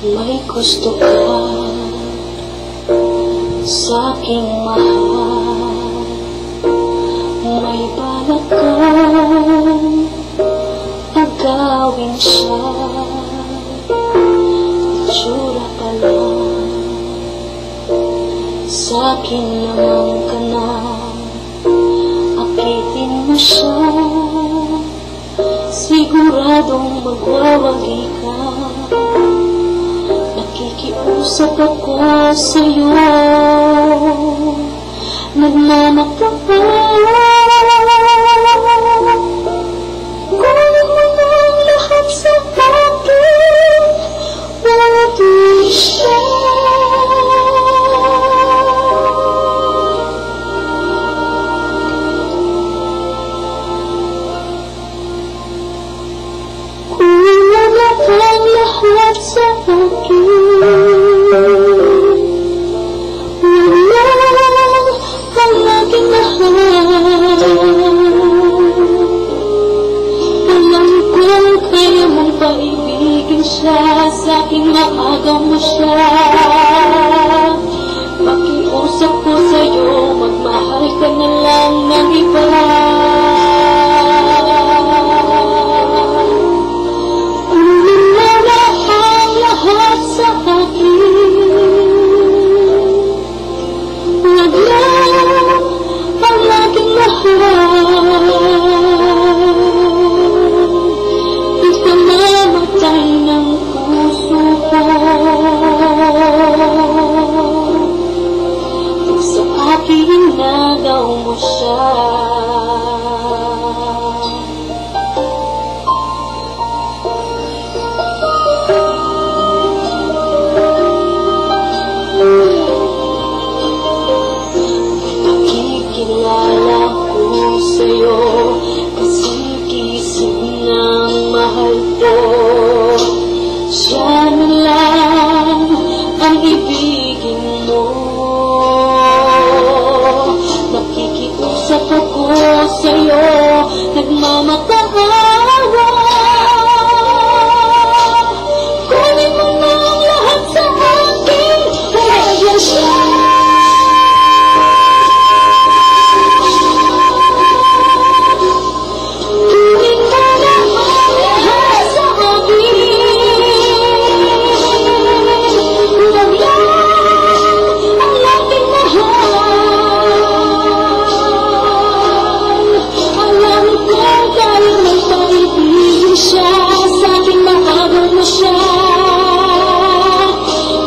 May gusto ka sa'king mahal, may balak kang agawin siya. Itsura pa lang sa'kin naman ka na, akitin mo siya, siguradong magwawagi ka. Nakikiusap ako sa'yo, nagmamakapal. Kunin mo ng lahat sa akin, wag siya. Kunin mo ng lahat sa akin, paibigin siya, sa'king maagaw mo siya. Pakiusap ko sa'yo, magmahal ka na lang ng iba. Kunin mo na ang lahat sa akin, wag lang ang aking mahal. Ginagaw mo siya. Nakikilala ko sa'yo, kasing-kisig ng mahal ko. Siya na lang ang ibigin mo. Nakikiusap ako sa'yo, nagmamakaawa. Kunin mo na ang lahat sa akin, kaya siya. Kunin mo na ang lahat sa akin, wag lang ang aking mahal.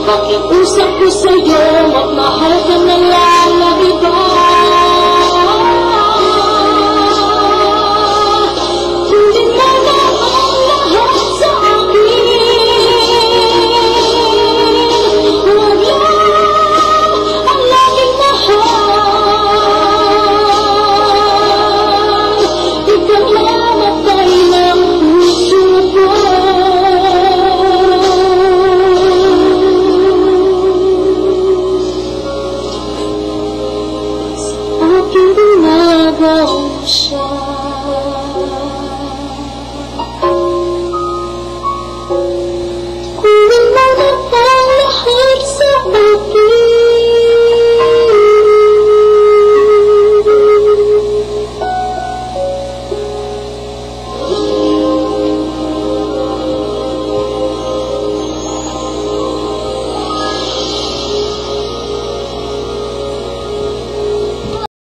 Pakiusap ko sa'yo, magmahal ka na